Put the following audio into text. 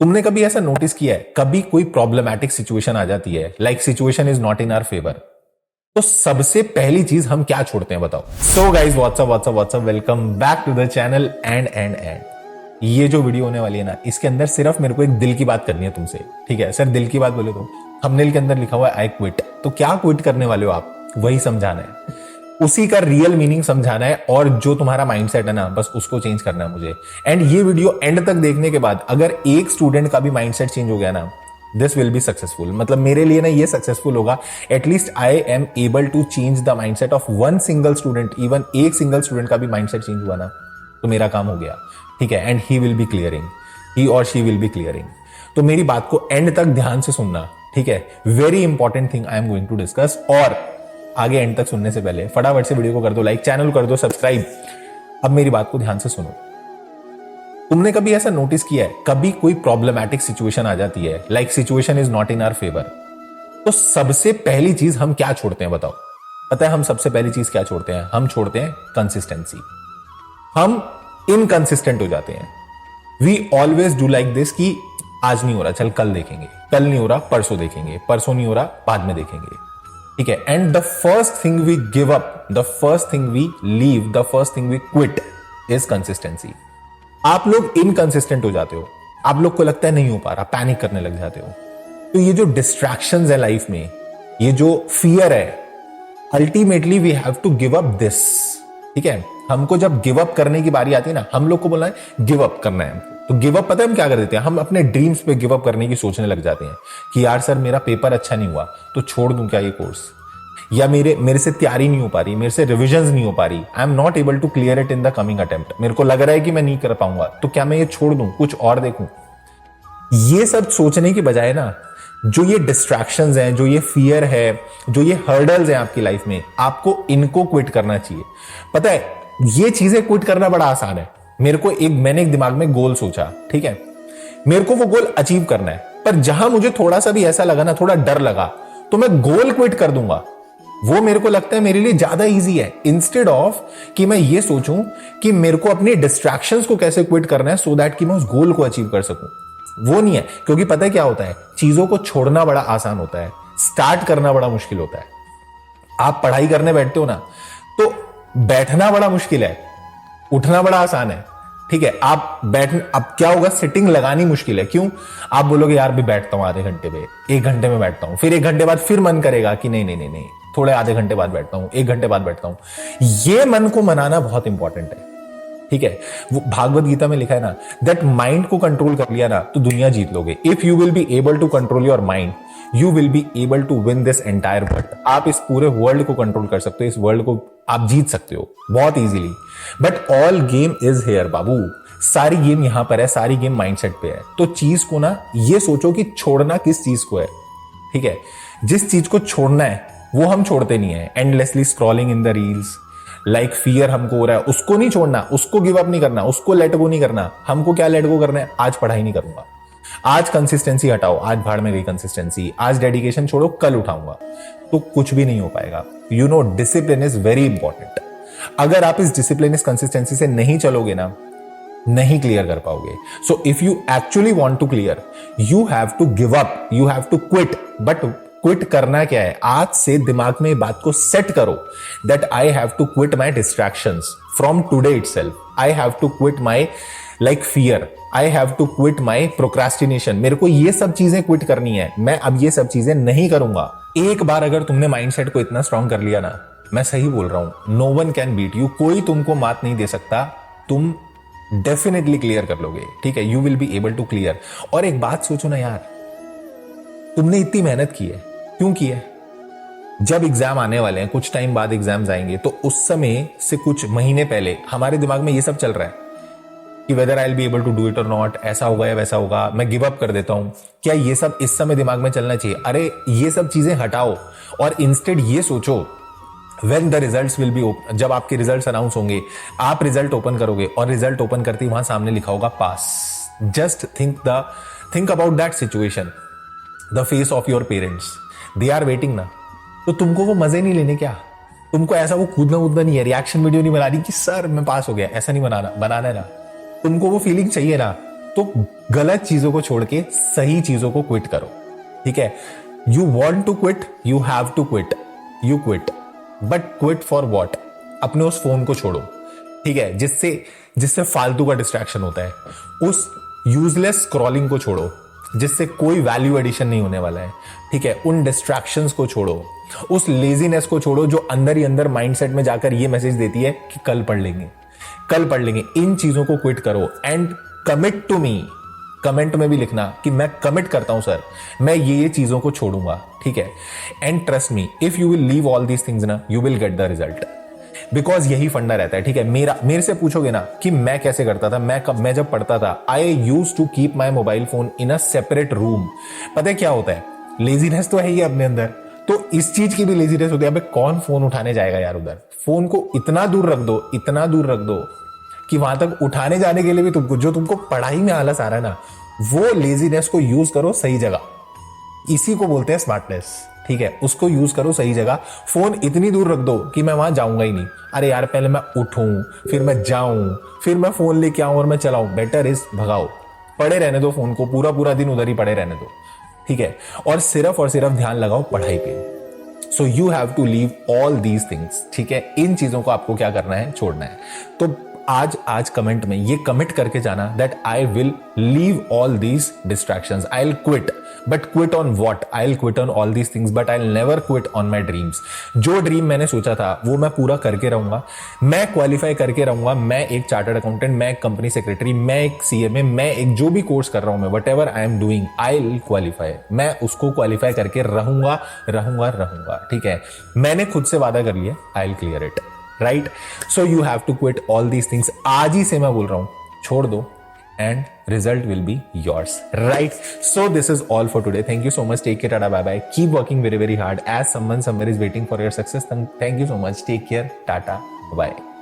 तुमने कभी ऐसा नोटिस किया है, कभी कोई प्रॉब्लमैटिक सिचुएशन आ जाती है, like situation is not in our favour, तो सबसे पहली चीज हम क्या छोड़ते हैं बताओ? So guys what's up what's up what's up, welcome back to the channel. And ये जो वीडियो होने वाली है ना, इसके अंदर सिर्फ मेरे को एक दिल की बात करनी है तुमसे, ठीक है? सर दिल की बात बोले तो थंबनेल के अंदर लिखा हुआ है आई क्विट, तो क्या क्विट करने वाले हो आप, वही समझाना है, उसी का रियल मीनिंग समझाना है, और जो तुम्हारा माइंडसेट है ना बस उसको चेंज करना है मुझे। एंड ये वीडियो एंड तक देखने के बाद अगर एक स्टूडेंट का भी माइंडसेट चेंज हो गया ना, दिस विल बी सक्सेसफुल। मतलब मेरे लिए ना ये सक्सेसफुल होगा। At least I am able to change the mindset of one single student. Even एक सिंगल स्टूडेंट का भी माइंडसेट चेंज हुआ ना तो मेरा काम हो गया, ठीक है? And he will be clearing, he और शी विल बी क्लियरिंग। तो मेरी बात को एंड तक ध्यान से सुनना, ठीक है? Very important thing I am going to discuss. और आगे एंड तक सुनने से पहले फटाफट से वीडियो को कर दो लाइक, चैनल कर दो सब्सक्राइब। अब मेरी बात को ध्यान से सुनो। तुमने कभी ऐसा नोटिस किया है, कभी कोई प्रॉब्लमैटिक सिचुएशन आ जाती है, like situation is not in our favour, तो सबसे पहली चीज हम क्या छोड़ते हैं बताओ? पता है हम सबसे पहली चीज क्या छोड़ते हैं? हम छोड़ते हैं कंसिस्टेंसी। हम इनकंसिस्टेंट हो जाते हैं। We always do like this कि आज नहीं हो रहा, चल कल देखेंगे, कल नहीं हो रहा परसों देखेंगे, परसों नहीं हो रहा बाद में देखेंगे, ठीक है? And the first thing we give up, the first thing we leave, the first thing we quit is consistency. आप लोग इनकंसिस्टेंट हो जाते हो, आप लोग को लगता है नहीं हो पा रहा, पैनिक करने लग जाते हो। तो ये जो डिस्ट्रैक्शंस है लाइफ में, ये जो फियर है, ultimately we have to give up this, ठीक है? हमको जब गिव अप करने की बारी आती है ना, हम लोग को बोलना है गिव अप करना है हमको, तो गिव अप पता है हम क्या कर देते हैं? हम अपने ड्रीम्स पे गिव अप करने की सोचने लग जाते हैं कि यार सर मेरा पेपर अच्छा नहीं हुआ तो छोड़ दूं क्या ये कोर्स, या मेरे से तैयारी नहीं हो पा रही, मेरे से रिविजन्स नहीं हो पा रही, I am not able to clear it in the coming attempt, मेरे को लग रहा है कि मैं नहीं कर पाऊंगा, तो क्या मैं ये छोड़ दूं, कुछ और देखूं? ये सब सोचने की बजाय ना, जो ये डिस्ट्रैक्शंस हैं, जो ये फियर है, जो ये हर्डल्स हैं आपकी लाइफ में, आपको इनको क्विट करना चाहिए। पता है ये चीजें क्विट करना बड़ा आसान है। मैंने एक दिमाग में गोल सोचा, ठीक है? मेरे को वो गोल अचीव करना है, पर जहां मुझे थोड़ा सा भी ऐसा लगा ना, थोड़ा डर लगा, तो मैं गोल क्विट कर दूंगा। वो मेरे को लगता है मेरे लिए ज्यादा इजी है, इंस्टेड ऑफ कि मैं ये सोचूं कि मेरे को अपने डिस्ट्रैक्शंस को कैसे क्विट करना है सो दैट कि मैं उस गोल को अचीव कर सकूं। वो नहीं है, क्योंकि पता है क्या होता है, चीजों को छोड़ना बड़ा आसान होता है, स्टार्ट करना बड़ा मुश्किल होता है। आप पढ़ाई करने बैठते हो ना, तो बैठना बड़ा मुश्किल है, उठना बड़ा आसान है, ठीक है? अब क्या होगा, सिटिंग लगानी मुश्किल है। क्यों? आप बोलोगे यार भी बैठता हूं आधे घंटे में, एक घंटे में बैठता हूं, फिर एक घंटे बाद फिर मन करेगा कि नहीं नहीं नहीं नहीं, थोड़े आधे घंटे बाद बैठता हूं, एक घंटे बाद बैठता हूं। ये मन को मनाना बहुत इंपॉर्टेंट है, ठीक है? वो भागवत गीता में लिखा है ना, दैट माइंड को कंट्रोल कर लिया ना तो दुनिया जीत लोगे। If you will be able to control your mind, you will be able to win this entire world. आप इस पूरे वर्ल्ड को कंट्रोल कर सकते हो, इस वर्ल्ड को आप जीत सकते हो बहुत easily. But all game is here बाबू, सारी गेम यहां पर है, सारी गेम माइंडसेट पे है। तो चीज को ना ये सोचो कि छोड़ना किस चीज को है, ठीक है? जिस चीज को छोड़ना है वो हम छोड़ते नहीं है, endlessly scrolling in the reels, like fear हमको हो रहा है, उसको नहीं छोड़ना, उसको गिव अप नहीं करना, उसको लेट गो नहीं करना। हमको क्या लेट गो करना है? आज पढ़ाई नहीं करूंगा, आज कंसिस्टेंसी हटाओ, आज भाड़ में गई कंसिस्टेंसी, आज डेडिकेशन छोड़ो, कल उठाऊंगा, तो कुछ भी नहीं हो पाएगा। You know discipline is very important. अगर आप इस डिसिप्लिन, इस कंसिस्टेंसी से नहीं चलोगे ना, नहीं क्लियर कर पाओगे। So if you actually want to clear, you have to give up, you have to quit. But quit करना क्या है? आज से दिमाग में बात को सेट करो that I have to quit my distractions from today itself. I have to quit my like fear, I have to quit my procrastination. मेरे को ये सब चीजें क्विट करनी है, मैं अब ये सब चीजें नहीं करूंगा। एक बार अगर तुमने माइंडसेट को इतना स्ट्रांग कर लिया ना, मैं सही बोल रहा हूं, no one can beat you, कोई तुमको मात नहीं दे सकता, तुम डेफिनेटली क्लियर कर लोगे, ठीक है? You will be able to clear. और एक बात सोचो ना यार, तुमने इतनी मेहनत की है, क्यों की है? जब एग्जाम आने वाले हैं, कुछ टाइम बाद एग्जाम्स आएंगे, तो उस समय से कुछ महीने पहले हमारे दिमाग में ये सब चल रहा है कि whether I will be able to do it और नॉट, ऐसा होगा या वैसा होगा, मैं गिव अप कर देता हूं। क्या ये सब इस समय दिमाग में चलना चाहिए? अरे ये सब चीजें हटाओ और इंस्टेड ये सोचो, when the results will be, जब आपके रिजल्ट्स अनाउंस होंगे, आप रिजल्ट ओपन करोगे और रिजल्ट ओपन करते ही वहां सामने लिखा होगा pass. Just think about that situation, the face of your parents, they are waiting ना। तो तुमको वो मजे नहीं लेने क्या? तुमको ऐसा वो कूदना नहीं है, रिएक्शन वीडियो नहीं बना रही कि सर मैं पास हो गया, ऐसा नहीं बनाना है ना। तुमको वो फीलिंग चाहिए ना तो गलत चीजों को छोड़ के सही चीजों को क्विट करो, ठीक है। You want to quit, you have to quit, you quit, but quit for what? अपने उस फोन को छोड़ो, ठीक है, जिससे फालतू का डिस्ट्रैक्शन होता है। उस यूजलेस स्क्रॉलिंग को छोड़ो जिससे कोई वैल्यू एडिशन नहीं होने वाला है, ठीक है। उन डिस्ट्रैक्शंस को छोड़ो, उस लेजीनेस को छोड़ो जो अंदर ही अंदर माइंडसेट में जाकर ये मैसेज देती है कि कल पढ़ लेंगे, कल पढ़ लेंगे। इन चीजों को क्विट करो and commit to me. Comment में भी लिखना कि मैं कमिट करता हूं सर, मैं ये चीजों को छोड़ूंगा, ठीक है। And trust me, if you will leave all these things ना, you will get the result. Because यही फंडा रहता है, ठीक है। मेरे से पूछोगे ना कि मैं कैसे करता था, मैं जब पढ़ता था, I use to keep my mobile phone in a separate room. पता है क्या होता है, लेजीनेस तो है ही अपने अंदर, तो इस चीज की भी लेजीनेस होती है। अबे कौन फोन उठाने जाएगा यार उधर? फोन को इतना दूर रख दो, इतना दूर रख दो कि वहां तक उठाने जाने के लिए भी तुमको पढ़ाई में आलस आ रहा है ना, वो लेजीनेस को यूज करो सही जगह। इसी को बोलते हैं स्मार्टनेस, ठीक है। उसको यूज करो सही जगह। फोन इतनी दूर रख दो कि मैं वहां जाऊंगा ही नहीं। अरे यार पहले मैं उठूं, फिर मैं जाऊं, फिर मैं फोन लेके आऊं और मैं चलाऊं। बेटर इज भगाओ, पड़े रहने दो फोन को, पूरा पूरा दिन उधर ही पड़े रहने दो, ठीक है। और सिर्फ ध्यान लगाओ पढ़ाई पे। So you have to leave all these things, ठीक है। इन चीजों को आपको क्या करना है, छोड़ना है। तो आज कमेंट में ये कमिट करके जाना that I will leave all these distractions, I will quit, but quit on what? I will quit on all these things, but I will never quit on my dreams. जो dream मैंने सोचा था वो मैं पूरा करके रहूंगा, मैं क्वालिफाई करके रहूंगा। मैं एक चार्टर्ड अकाउंटेंट, मैं एक कंपनी सेक्रेटरी, मैं एक CMA, मैं एक जो भी कोर्स कर रहा हूं, मैं what ever I am doing, I will qualify. मैं उसको क्वालिफाई करके रहूंगा, ठीक है। मैंने खुद से वादा कर लिया, I will clear it, right. So you have to quit all these things. आज ही से मैं बोल रहा हूं, छोड़ दो and result will be yours, right? So this is all for today. Thank you so much. Take care. Tata, bye bye. Keep working very, very hard as someone somewhere is waiting for your success. Thank you so much. Take care. Tata, bye.